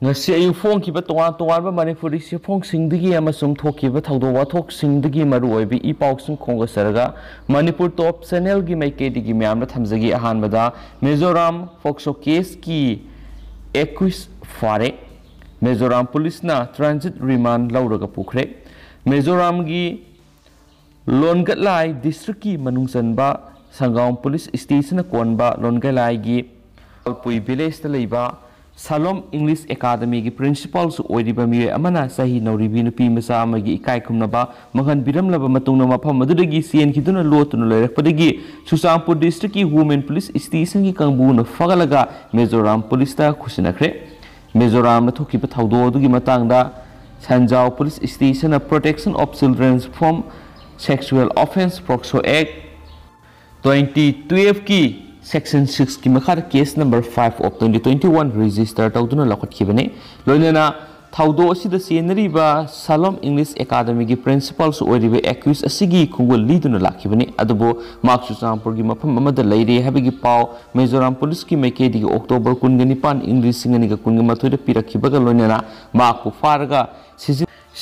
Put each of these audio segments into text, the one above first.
ngasi ayu phong ki ba tongan tongan ba manipuri si phong singdigi amasum thoki ba thawdo wa thok singdigi maru oi bi I pausum khonga saraga manipur top channel gi maike digi myam na thamjagi ahan bada Mizoram Foxo case ki 21 fare Mizoram police na transit remand lauraga pukre Mizoram gi Longatlai district ki manungsan ba Sangam police station kon ba Longatlai gi Alpui village ta leiba Salom English Academy ki principal su oiriba mi amana sahi nauribi nupi masa amagi ikai khumnaba mangan biram laba matungna mafam madudagi sien kiduna lotuna lerakpadagi Susampur district ki women police station ki kangbu na fagalaga Mizoram police ta khusinakre Mizoram na thokiba thawdo dugi matangda Sanjao police station a protection of children from sexual offense Proxo Act 2012 ki Section 6 ki makhar case number 5 of 2021 register tawduna lakhat khibane loinana thawdo asida senari ba Salom English Academy ki principal su oiribe accused asigi khungul liduna lakhibane adubo Maksu Sampur gi mafam amada leire habigi pau Mizoram police ki maike digi October 19 English singani ga 19 da pirakhibaga loinana makpu faraga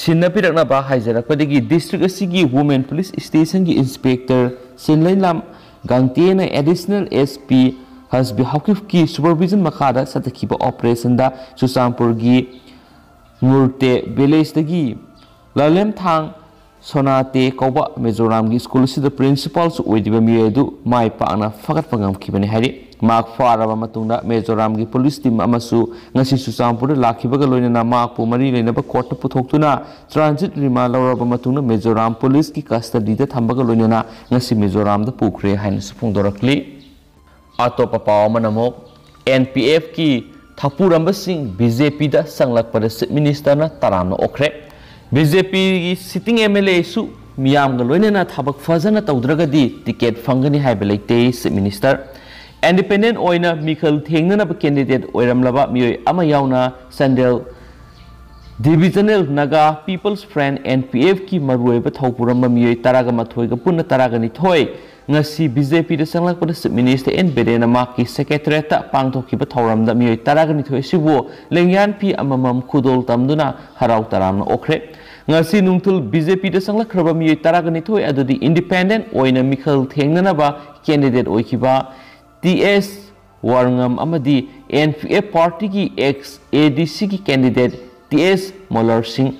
sinna pirakna ba haijarakpadagi district asigi women police station ki inspector sinlailam Gangtiena additional SP has been Hakif supervision Makada Satakiba operation da Susampur gi Murte village dagi Lalem Thang Sonate Koba Mizoram gi school si the principals Uidiba Miedu Mai Pana Fakat Pangam Kibani Hari Mark Faraba Matunda Mizoram gi police team Amasu Nasi Susampur Lakibaga Loina Mark Pumari Lenaba Court Putokuna transit Rima Lauraba Matuna Mizoram police ki custody da Tambaga Loina Nasi Mizoram the Pukre Hines Fundorakli Atopa Manamo NPF ki Thapuramba Singh BJP da Sanglak pada minister na Taram Okre BJP sitting MLA su Miam Loina Tabak Fazana Taudragadi ticket Fangani Habilate minister Independent oina Michael Thengnana candidate oiramlaba mioi ama yauna Sandel Divisional Naga People's Friend NPF ki maruiba thawpuramba mioi taraga mathoi ga punna taraga ni thoi ngasi BJP da sanglakpa da minister en berena maki secretariat ta pangthokiba thawramda mioi taraga ni thoi sibu lengyan pi amamam khudol tamduna harau taramna okre ngasi nungthul BJP da sanglakhraba mioi taraga ni thoi adudi independent oina Michael Thengnana ba candidate oikiba TS Warngam Amadi NPF party ki ex ADC ki candidate TS Molar Singh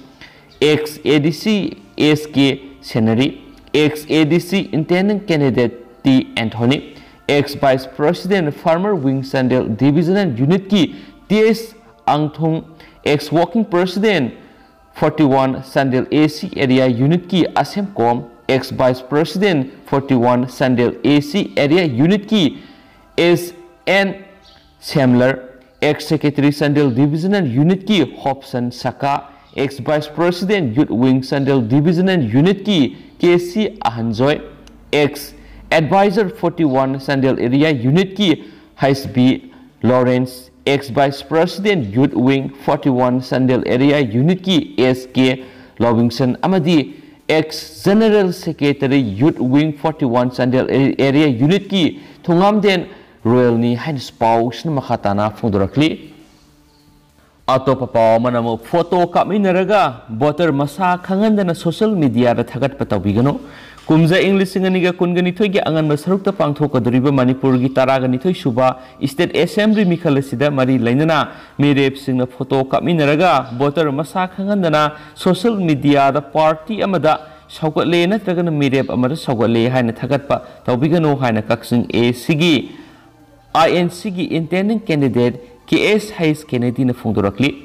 ex ADC SK Senari ex ADC intending candidate T Anthony ex Vice President Farmer Wing Sandel Divisional Unit ki TS Angthong ex Working President 41 Sandel AC Area Unit ki Asem Kom ex Vice President 41 Sandel AC Area Unit ki S.N. Semler, ex-secretary Sandel Divisional Unit ki Hobson Saka, ex-vice president Youth Wing Sandel Divisional Unit ki K.C. Ahanjoy, ex-advisor 41 Sandel Area Unit ki Haisby Lawrence, ex-vice president Youth Wing 41 Sandel Area Unit ki S.K. Lowingson Amadi, ex-general secretary Youth Wing 41 Sandel Area Unit ki Thungamden Royal ni Hines Paus na makatana Fundorakli Ato Papa Manamo photo kaminaraga voter masa kanganda na social media da thagat patawbigano Kumza English singaniga kungani thoigi angan masarukta pangthoka duriba Manipur gi taraga ni thoi suba State Assembly mikhalasida mari lainana mirep singna photo kaminaraga voter masa kanganda na social media da party amada Saugatle natragana mirep amada saugatle haina thagatpa tawbigano haina kaksing A sigi INC gi intending candidate KS Hayes Kennedy na Fundorakli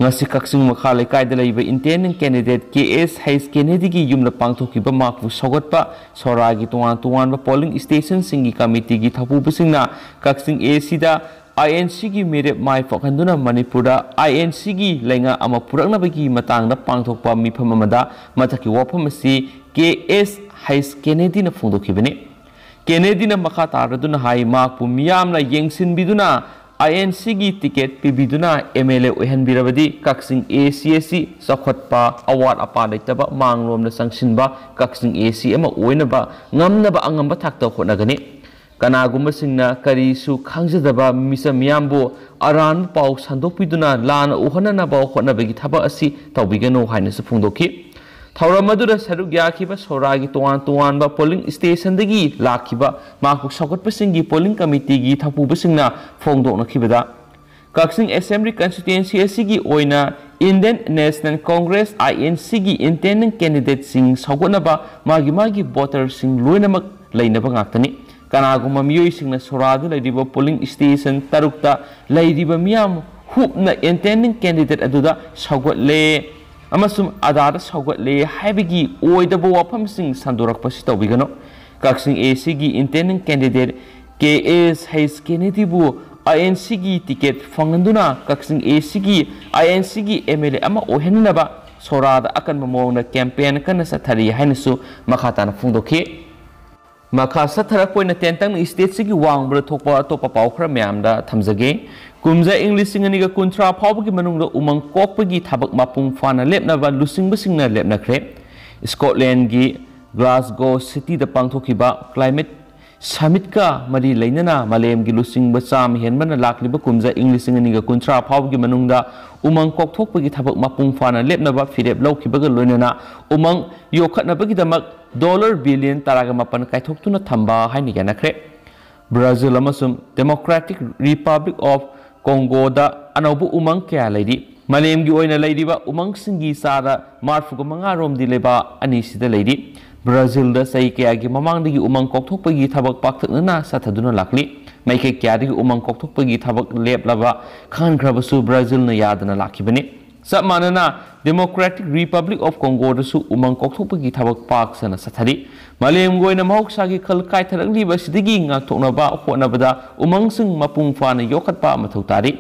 ngasi kaksing makhalai kaida laiba intending candidate KS Hayes Kennedy gi yumla pangthokiba makbu saugatpa soragi tuan ba polling station singi committee gi thapu bisingna kaksing A sida INC gi mirep mai fakhanduna Manipurda INC gi lenga ama purakna bagi matangna pangthokpa mifam amada mathaki wafam asi KS Hayes Kennedy na Fundokibane Kennedy na makataraduna hai makpu miyamna yengsin biduna INC gi ticket pibiduna MLA oihanbirabadi kaksing ACSC sakhotpa award apa daitaba manglom na sangsinba kaksing AC ama oinaba ngamnaba angamba thakta khonagani Kanagumbasinna karisu khangzadaba misa miyambo aran pau sandopiduna lan uhana ba hotnabagi thaba asi tawbigano haina su phungdoki Thauramadu saruk yakiba soragi tuan ba polling station dagi lakiba makuk sakotpasingi polling committee gi thapubasingna phongdokna khibada Kaksing Assembly constituency asigi oina Indian National Congress INC gi intending candidate sing sagonaba magi voter sing loinamak lainaba ngaktani kanaguma miyoi singna soradu laidiba polling station tarukta laidiba miyam hupna intending candidate aduda sagotle amasum adada sagotle haibigi oidaba wafam sing sandorakpasi tawbigano Kaksing AC gi intending candidate KS Hayes Kennedy bu INC gi ticket fanganduna Kaksing AC gi INC gi MLA ama ohenaba sorada akan mamona campaign kana sathari hainasu makhatana phungdokhi Makha sathara poina tentang state sigi wangbra thokpa atopa pawkhra myamda thamjage kumja English singaniga kuntra phawbagi manungda umang kokpagi thabak mapung fana lepnaba lusingbasingna lepnakhre Scotland gi Glasgow city da pangthokiba climate Summit ka mari lainana malem gi lusing basam henbana lakliba kumja English singaniga kuntra phawgi manungda umang kokthokpagi thabak mapung fana lepnaba firep lawkibaga loinana umang yokhatnabagi damak $1 billion taraga mapan kaithoktuna thamba haini yanakre Brazil amasum Democratic Republic of Congo da anobu umang kya laidi malem gi oina laidiba umang singi sara marfuga manga rom di leba ani sida laidi Brazil da sai kya gi mamang digi umang kokthokpagi thabak pakthakna sathaduna lakli maike kya digi umang kokthokpagi thabak leplaba khankhrabasu Brazil na yadana lakibani Sapmanana Democratic Republic of Congo da su umang kokthokpagi thabak paksana sathari malem goina mahoksagi khal kaitharakli basidigi ngakthoknaba hotnabada umang sing mapung fana yokhatpa mathautari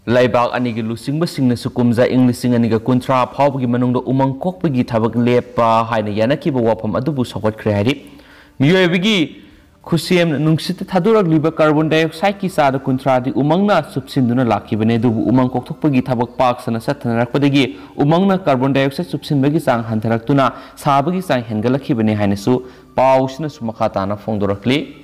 Laibak anigi lusingbasingna sukumja English singaniga kuntra phawbagi manungda umang kokpagi thabak lepa haina yanakiba wafam adubu sagotkre hari miyoybigi khusem nungsita thaduragliba carbon dioxide ki sada kuntra di umangna subsinduna lakibane dubu umang kokthokpagi thabak paksana sathanarkpadagi umangna carbon dioxide subsinbagi sang hantaraktuna sabagi sang hengalakibane hainasu pausna sumakhatana phongdorakli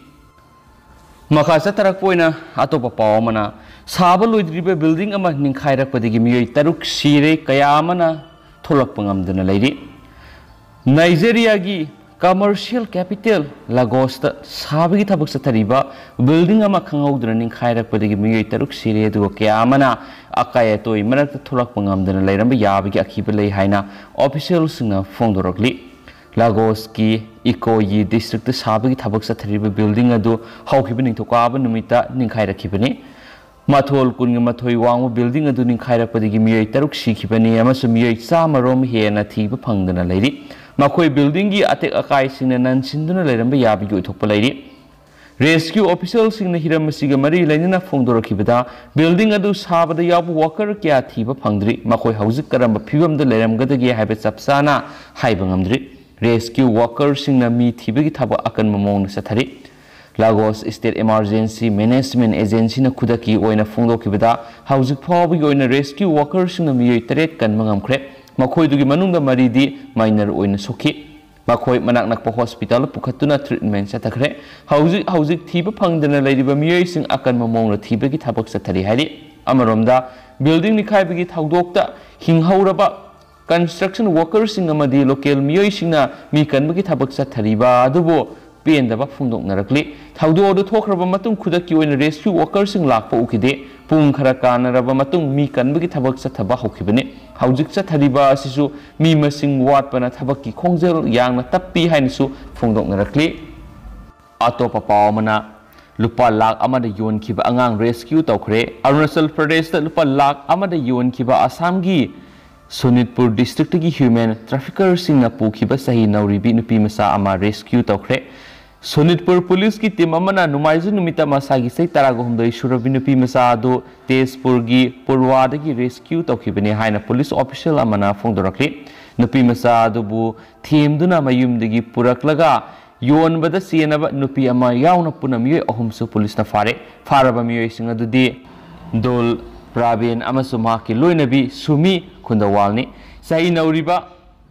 Makha satarakpoina atopa pawamana Saba loidriba building ama ningkhairakpadagi miyoi taruk sire kayamana tholakpangamdana lairi Nigeria gi commercial capital Lagos ta sabagi thabak sathariba building ama khangawdana ningkhairakpadagi miyoi taruk sire du kayamana akaya toi manakta tholakpangamdana lairamba yabagi akhiba lei haina official singna phongdorakli Lagos ki Ikoyi district sabagi thabak sathariba building adu hawkhiba ningthokaba numita ningkhairakibani Mathol kunga mathoi wangwa building adu ningkhairakpadagi miyoi taruk sikhibani amasu miyoi chamarom hena thiba phangdana lairi makhoi building gi atek akai singna nansinduna lairamba yabigi uthokpa lairi rescue officials singna hiramasiga mari lainana phongdorakibada building adu sabada yabu worker kya thiba phangdri makhoi haujik karamba phibamda lairamgadagi haiba chapsana haiba ngamdri rescue workers singna mi thibagi thaba akan mamong sathari Lagos State Emergency Management Agency na khudaki oina phongdokibada haujik phawbagi oina rescue workers singna miyoi taret kan mangamkhre makhoi dugi manungda maridi minor oina sokhi makhoi manak nakpa hospital pukhatuna treatment sathakre haujik thiba phangdana lairiba miyoi sing akan mamong thibagi thabak sathari hari amaromda building ni khaibagi thawdokta hinghauraba construction workers sing amadi local miyoi singna mi kanbagi thabak sathariba adubo pendaba phungdoknarakli thawdo thokraba matung khudaki oina rescue workers sing lakpa ukide pung khara kanaraba matung mi kanbagi thabak sathaba hokibane haujik sathariba asisu mi masing watpana thabaki khongjal yangna tappi hainisu phungdoknarakli atopa pawmana lupa lakh amada yonkhiba angang rescue tawkhre Arunachal Pradesh da lupa lakh amada yonkhiba Assam gi Sonitpur district gi human trafficker singna pukhiba sahi nauribi nupi masa ama rescue tawkhre Sonitpur police ki team amana numaiju numita masagi sei taraga humdai surabi nupi masa adu Tezpur gi Purwada gi rescue tawkhibani haina police official amana phongdorakli nupi masa adu bu themduna mayumdagi puraklaga yonbada sienaba nupi ama yauna punamiyoi ahumsu police na faraba miyoi singa dudi Dol Pravin amasu maki loinabi sumi khundawalni sai nauriba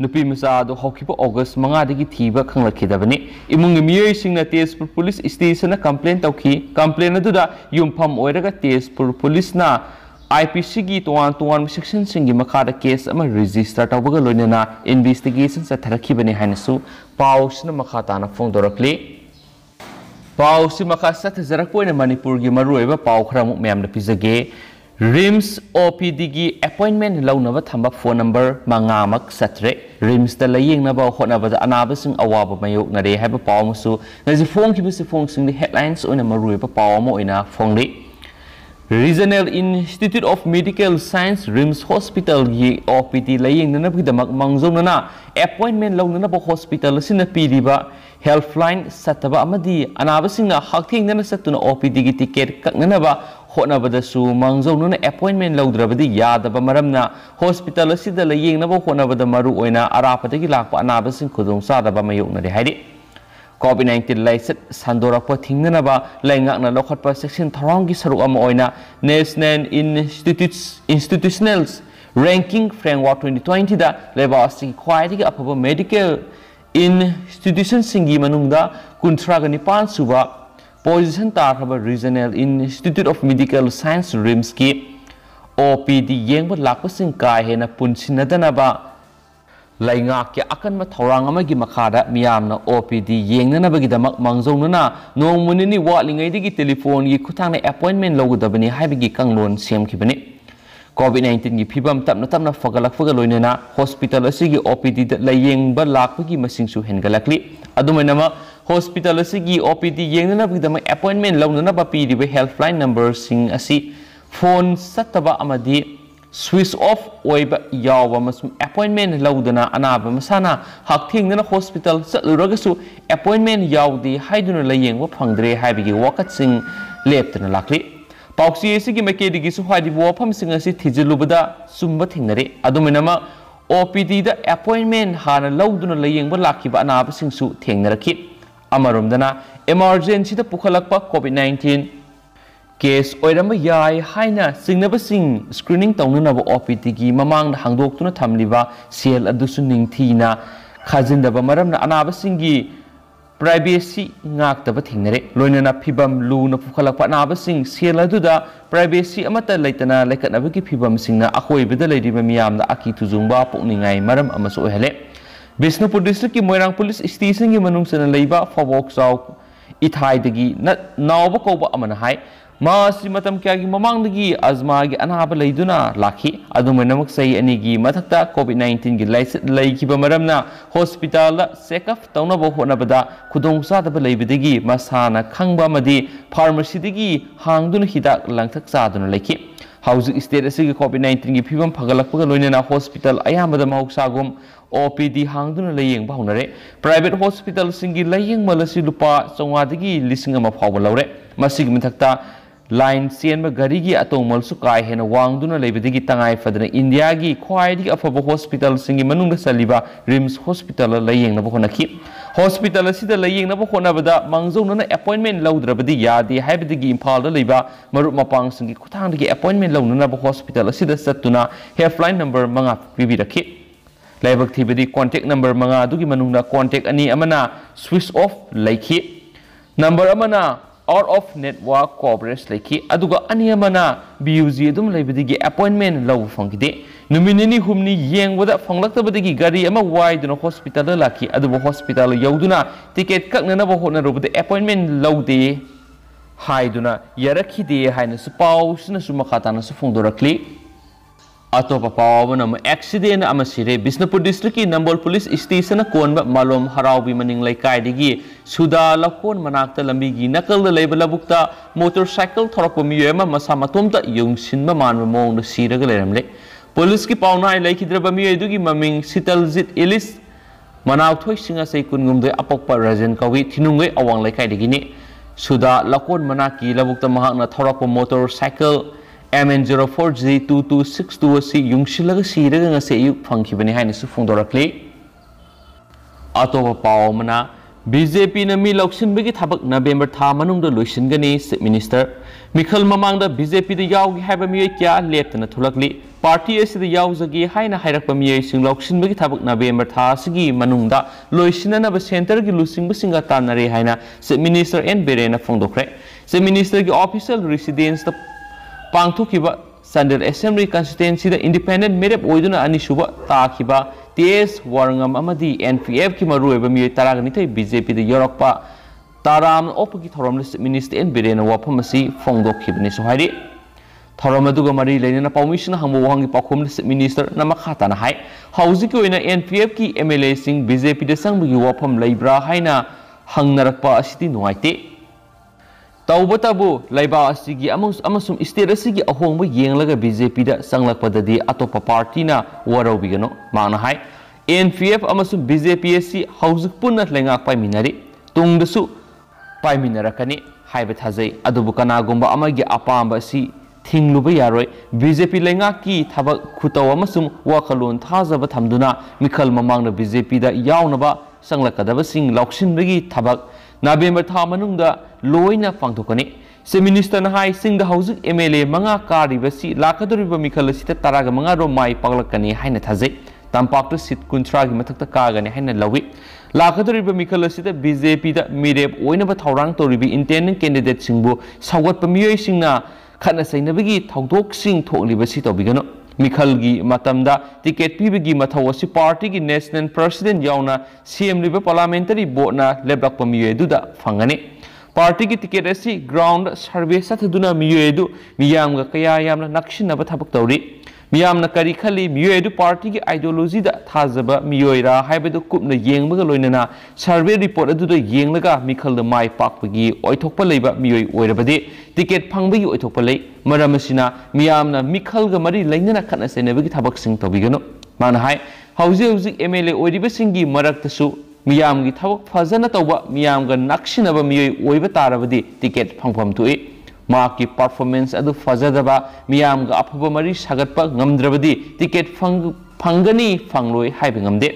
nupi masa ado hokipa August manga dagi thiba khanglakidabani imung miyoi singna Tezpur police station na complaint tawki complaint aduda yumpham oiraga Tezpur police na IPC gi tuan section singi makada case ama register tawbaga loinana investigation sa tharakibani hainasu pausna makata na phongdorakli pausi makasa thajarakpoina Manipur gi maruiba pau khramuk myam na pizage RIMS OPD gi appointment launaba thamba phone number mangamak satre RIMS da layeng na ba honaba da anaba sing awaba mayok na re haiba paw musu ngaji phone ki bisi phone sing the headlines oina marui ba paw mo oina phone li Regional Institute of Medical Science RIMS Hospital gi OPD layeng na bi da mangzong na appointment launna ba hospital sina piriba helpline sataba amadi anaba sing na hakthing na satuna OPD gi ticket kakna ba honabadasu mangzong appointment laudrabadi yadaba maramna hospital asida layeng nabo honabada maru oina arapadagi lakpa anabasing khudong sadaba mayokna re hairi COVID-19 laiset sandorakpa thingnaba laingakna lokhatpa section tharangi saruk ama oina National Institutional Ranking Framework 2020 da lebasi khwaidigi afaba medical institution singi manungda kuntraga nipan suba position tarhaba Regional Institute of Medical Science RIMS ki OPD yengba lakpasing kai hena punsinnadanaba laingak ya akan ma thorang amagi makhada miyamna OPD yengnanabagidamak mangjongnana nongmunini watlingaidigi telephone gi khuthangna appointment logudabani haibigi kanglon semkhibani COVID-19 gi phibam tapna fagalakfaga loinana hospital asigi OPD da layengba lakpagi masingsu hengalakli adumainama hospital asigi OPD yengnana bigdama appointment launana ba piribe helpline number sing asi phone sataba amadi switch off oiba yawa masum appointment laudana anaba masana hakthingna hospital satluragasu appointment yawdi haiduna layengba phangdre haibigi wakat sing leptana lakli pauksi asigi makedigi su haidi wafam sing asi thijilubada sumba thingnare adumainama OPD da appointment hana lauduna layengba lakiba anaba singsu thengnaraki amarumdana emergency da pukhalakpa COVID-19 case oiramba yai haina singnabasing screening tawnanaba OPD gi mamang hangdoktuna thamliba sel adusu ningthina khajindaba maramna anabasingi privacy ngaktaba thingnare loinana phibam luna pukhalakpa anabasing sel aduda privacy amata leitana lekatnabagi phibam singna akoibada leiriba miyamna aki tujungba pukningai maram amasu ohele Bisnupur district ki Moirang police station ki manung sana leiba fawok saw ithai dagi nauba koba amana hai Masi matam kya gi mamang dagi azma gi anaba leiduna lakhi adumenamak sai ani gi mathakta COVID-19 gi leikiba maramna hospital la check-up tawnaba honabada khudongsa daba leibidagi masana khangba madi pharmacy dagi hangduna hidak langthak saduna lekhi Housing state asigi COVID-19 gi phibam phagalakpaga loinana hospital ayamada mahoksagum OPD hangduna layeng baunare private hospital singi layeng malasi lupa chongwadagi lising ama phawba lawre masigi mithakta line sienba gari gi atongmal su kai hena wangduna leibidagi tangai fadana India gi khwaidigi afaba hospital singi manungda saliba RIMS hospital layeng na bhonaki hospital asida layeng na bhona bada mangjongna appointment laudrabadi yadi haibidigi Imphal da leiba marup mapang singi khuthangdagi appointment launna ba hospital asida satuna helpline number manga pibirakhi Laibak thibadi contact number manga dugi manungna contact ani amana switch off laiki number amana out of network coverage laiki aduga ani amana BUG dum laibadigi appointment law fangide numinini humni yengwada fanglaktabadigi gari ama waiduna hospital laki aduba hospital yauduna ticket kaknana ba hotna robada appointment lawde haiduna yarakhide haina su paw sina su makhatana su phongdorakli Atopa pawabana mo accident amasire Bisnupur district ki Nambol police station konba malom haraubi maning laikai digi suda lakon manakta lambi gi nakal da leiba labukta motorcycle thorakpa miyema masa matomta yungsinba manba mong da siraga leiramle police ki pawnai laikhidraba miye dugi maming Sitaljit Ilis manaw thoi singa sei kungumde apokpa rajan kawi thinungai awang laikai digi ni suda lakon manaki labukta mahakna thorakpa motorcycle MN04G2262 si yungsilaga siraga nga se yuk phangkhibani haina su phongdorakli atopa pawmana BJP na mi loksinbagi thabak November tha manungda loisingani Chief Minister मिखल ममांग BJP यावगी है मियोई क्या लेपना थुलकली party यावजगे हाइना हाइरक मियोई लौसिनबगी थबक नवेम्बर थासगी मनुंगदा लोइसिननब centre की लुसिंगबसिंगा तानरे हाइना चीफ मिनिस्टर एन बेरेना फोंदोखरे चीफ मिनिस्टर की ऑफिशियल रेसिडेंस पांगथोखिबा संडल असेंबली कंस्टिट्युएंसी इंडिपेंडेंट मेरेप ओइदुना अनिसुबा ताखिबा टीएस वारंगम अमदी एनपीएफ की मरुएबा मियोई तरागनिथै बीजेपी यौरकपा ताराम ओपकी थौरम मिनिस्टर एन बिरेन वाफम फोंदोखिबने सुहारी थौरम मरी लेना पाउमिशन हम वहांगी पाखोम मिनिस्टर नमखाताना हाई हौजिक एनपीएफ की एमएलए सिंह बीजेपी संबगी वाफम लेब्रा हाइना हंगनरकपा असिति नुआइते तौबतबु लैबा असिगी अमसुम स्टेट असिगी अहोंग येंगलगा बीजेपी संगलकपददी अतोप पार्टीना वरौबिगनो माना हाई एनपीएफ अमसुम बीजेपी असि हौजिक पुन्ना लेंगाक पाइमिनरी तुंगदसु पाइमिनरकनी हाइबे थाजै अदुबु कनागुंबा अमगी अपांबा असि थिंगलुबा यारोय बीजेपी लेंगाकी थबक खुतौ अमसुम वाखलोन थाजबा थमदुना मिखल ममांग बीजेपी यावनबा संगलकदबसिंग लौसिनबगी थबक नवेम्बर था मनुंगदा लोइना पांथोकनी चीफ मिनिस्टर हाई सिंग हौजिक एमएलए मंगा कारिबसी लाखदोरिबा मिखल असिता तरागा मंगा रो माइ पागलकनी हाइना थाजै तंपाक सीट 30 की मथक्ता कागने हाइना लवी लाखदोरिबा मिखल असिता बीजेपी मिरेप ओइनबा थौरांग तोरिबी इंटेंडेंट कैंडिडेट सिंगबु सौगतपा मियोइसिंगना खना सैनबगी थौदोकसिंग थोकलिबसी तौबिगनो मिखलगी मतमदा टिकेट पीबगी मथौ असि पार्टी की नेशनल प्रेसिडेंट यावना सीएम लिबा पार्लियामेंटरी बोर्डना लेबलकपा मियोइदुदा फंगने पार्टी की टिकेट असि ग्राउंड सर्वे सथदुना मियोइदु मियामगा कया यामना नक्सिनबा थबक तौरी मियामना करी खली मियोइदु पार्टी की आइडियोलॉजी दा थाजबा मियोइरा हाइबदु कुपना येंगबगा लोइनना सर्वे रिपोर्ट अदुदा येंगलगा मिखल द माइ पाकपगी ओइथोकपा लेबा मियोइ ओइरबदि टिकेट फंगबगी ओइथोकपा लै मरमसिना मियामना मिखलगा मरी लैनना खना सेनबगी थबकसिंग तौबिगनो माना हाइ हौजिक एमएलए ओइरिबसिंगी मरक्तसु मियामगी थबक फजना तौबा मियामगा नक्सिनबा मियोइ ओइबा तारबदि टिकेट फंगफम तुइ माकी परफॉर्मेंस अदु फजदबा मियामगा अफबा मरी सगतपा ngमद्रबदि टिकेट फंगनी फंगलोय हाइबे ngमदे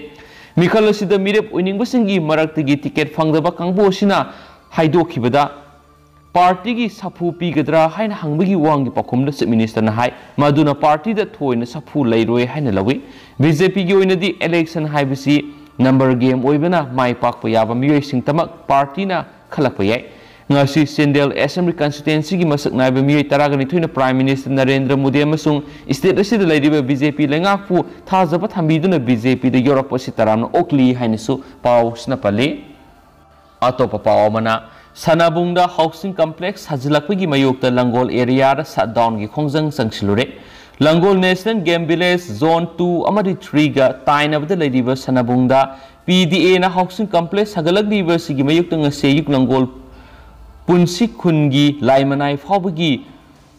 मिखल असिदा मिरेप ओइनिंगबसिंगी मरक्तगी टिकेट फंगदबा कांगबोसिना हाइदोखिबदा पार्टी की सफू पीगद्रा हाइना हंगबगी वांगी पाखुमदा चीफ मिनिस्टर हाइ मदुना पार्टी दा थोइना सफू लैरोय हाइना लवी बीजेपी की ओइनदी इलेक्शन हाइबसी नंबर गेम ओइबना माइ पाकपा याबा मियोइसिंग तमक पार्टीना खलकपा याय ngasi Sendel Assembly Constituency की मसक नाइबा मियोइ तरागनि थोइना prime minister Narendra Modi अमसुंग state असिदा लैरिबा बीजेपी लेंगाकपु थाजबा थंबिदुना बीजेपी द योरकपसि तरामना ओकली हाइनसु पाउसना पल्ले अतोप पावमना सनाबुंगदा हाउसिंग कॉम्प्लेक्स हजलकपगी मयोक्ता लंगोल एरिया शटडाउन की खोंजंग संगसिलुरे Langol national game village zone 2 अमदि 3 गा ताइनबदा लैरिबा सनाबुंगदा पीडीए ना हाउसिंग कॉम्प्लेक्स हगलकलिबा सिगी मयोक्ता ngase yuk लंगोल पुंसी खुनगी लाइमनाई फावबगी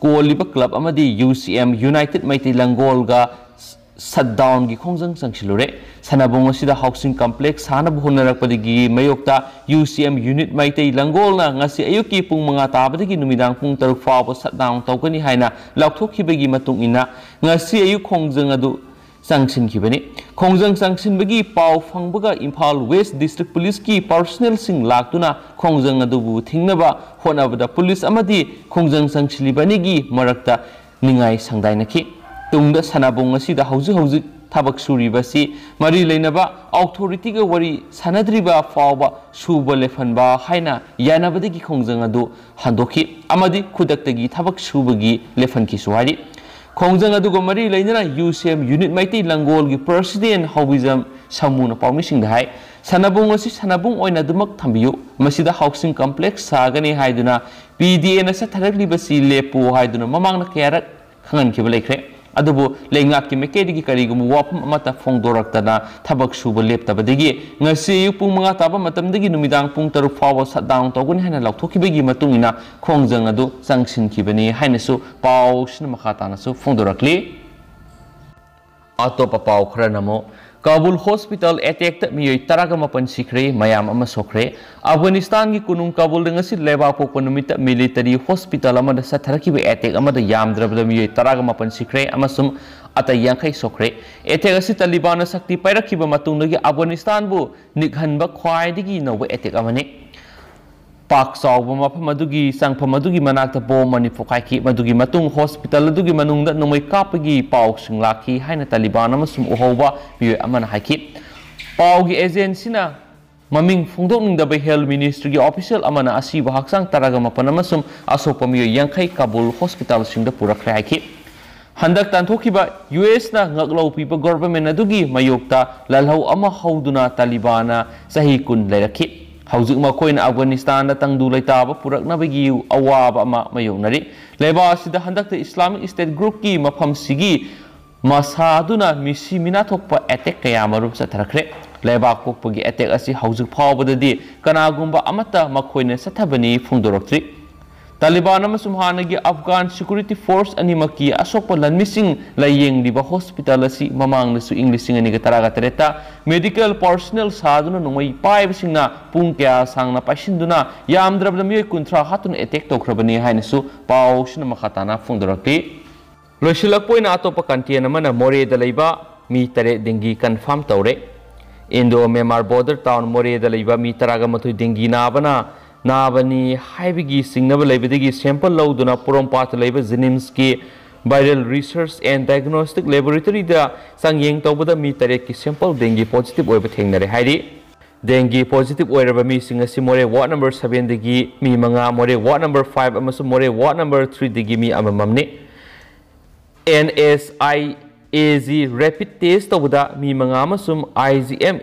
कोलिबा क्लब अमदी यूसीएम यूनाइटेड मैती लंगोलगा शटडाउन की खोंजंग संगसिलुरे सनाबुंग असिदा housing complex सानब होनरकपदगी मयोक्ता UCM unit Maiti लंगोलना ngasi अयुकी पुंग मंगा ताबदगी नुमिदांग पुंग 3 फाव शटडाउन तौकनी हाइना लाउथोखिबगी मतुंग इना ngasi अयु खोंजंग अदु संगसिनखिबनी खोंजंग संगसिनबगी पाव फंगबगा इम्फाल वेस्ट डिस्ट्रिक्ट पुलिस की पर्सनल सिंग लाक्तुना खोंजंग अदुबु थिंगनबा होनबदा पुलिस अमदी खोंजंग संगसिलिबनीगी मरक्ता निंगाई संगदाइनखि तुंगदा सनाबुंग असिदा हौजिक थबक सुरिबसी मरी लेनबा अथॉरिटी का वरी सनद्रिबा फावबा सुबा लेफनबा हाइना यानबदगी खोंजंग अदु हंदोखि अमदी खुदक्तगी थबक सुबगी लेफनखि सुहारी खोंजंग अदुगो मरी लेनना यूसीएम यूनिट मैती लंगोल की प्रेसिडेंट हौबिजम समूना पाउमिसिंग हाइ सनाबुंग असि सनाबुंग ओइना दुमक थंबियु मसिदा हाउसिंग कॉम्प्लेक्स सागनी हाइदुना पीडीए ना सथरकलिबसी लेपु हाइदुना ममांगना कयारक खंगनखिबा लेख्रे अदुबु लेंगाकी मेकेडिगी करिगुम वाफम अमता फोंदोरक्तना थबक सुबा लेप्तबदगी ngasi पुंग मंगा ताबा मतमदगी नुमिदांग पुंग 3 फाव शटडाउन तौगनि हाइना लाउथोखिबगी मतुंगिना खोंजंग अदु संगसिनखिबनी हाइनसु पाउसना मखातानासु फोंदोरक्ली अतोप पाउ खरा नमो काबुल हॉस्पिटल अटैक मियोइ 19 सिखरे मयाम अमा सोखरे अफगानिस्तान की कुनुंग काबुल ngasi लेबा पोको नुमित मिलिटरी हॉस्पिटल अमदा सथरखिबे अटैक अमदा यामद्रबदा मियोइ 19 सिखरे अमसुम अतै यांखै सोखरे अटैक असि तालिबान शक्ति पाइरखिबा मतुंगदगी अफगानिस्तान बु निखनबा ख्वाइदगी नौबा अटैक अमने पाक चाउब मफम अदुगी संगफम अदुगी मनाक्ता बॉम्ब मनि पोखाइखि मदुगी मतुंग हॉस्पिटल अदुगी मनुंगदा नोंमै कापगी पाउ सिंगलाखि हाइना तालिबान अमसुम उहौबा मियोय अमना हाइखि पाउगी एजेंसीना ममिंग फोंदोकनिंगदबा हेल्थ मिनिस्ट्री की ऑफिशियल अमना असीबा हक्सांग तरागा मपन अमसुम असोकपा मियोय यांखै काबुल हॉस्पिटल सिंगदा पुरखरे हाइखि हंदक तांथोखिबा यूएस ना ngaklau pipa government adugi mayokta lalhau ama hauduna talibana sahi kun lerakhi haujik ma koina afghanistan da tangdu laitaba puraknabagi awaba ama mayoknari leba sida handak islamic state group ki mafam sigi masaduna misi mina thokpa attack kaya marum satharakre leba kokpagi attack asi haujik phawbadadi kanagumba amata makoina sathabani phungdoraktri Taliban amasum hanagi Afghan security force animaki asokpa lanmising layeng diba hospital asi mamang nasu Englising ani taraga tereta medical personnel saduna nungmai paibsingna pung kya sangna pasinduna yamdrabda miyoy kuntra hatun attack tokrabani hainasu pausna makhatana phungdorakti loisilakpoina atopa kantian amana more da leiba mi tare dengi confirm tawre Indo Myanmar border town more da leiba mi taraga mathu dengi nabana Nabani Haibigi Singnaba Labidigi sample Lauduna Purampat Labor Zenims ki Viral Research and Diagnostic Laboratory da Sang Yang Tobada mi Tareki sample dengue positive over Tingnare Heidi. Dengue positive over me sing a simore ward number 7 digi mi manga more ward number 5 amasu more ward number 3 digi mi amamne. NSIAZ rapid test tobada mi manga amasum IgM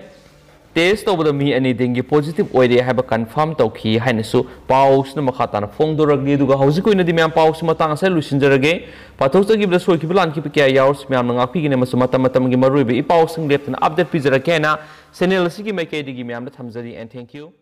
test over the me and dengue positive oide have a confirmed toki hainasu paus na makhatana phongdoragni duga hausiku ina dimyan paus matang sa lusinjarage pathosa gibla soi kibulan ki pekya yaurs myam nga pigine masu matam gi maruibe i paus ng lepna update pizara kena channel sigi mai ke digi myam na thamjari and thank you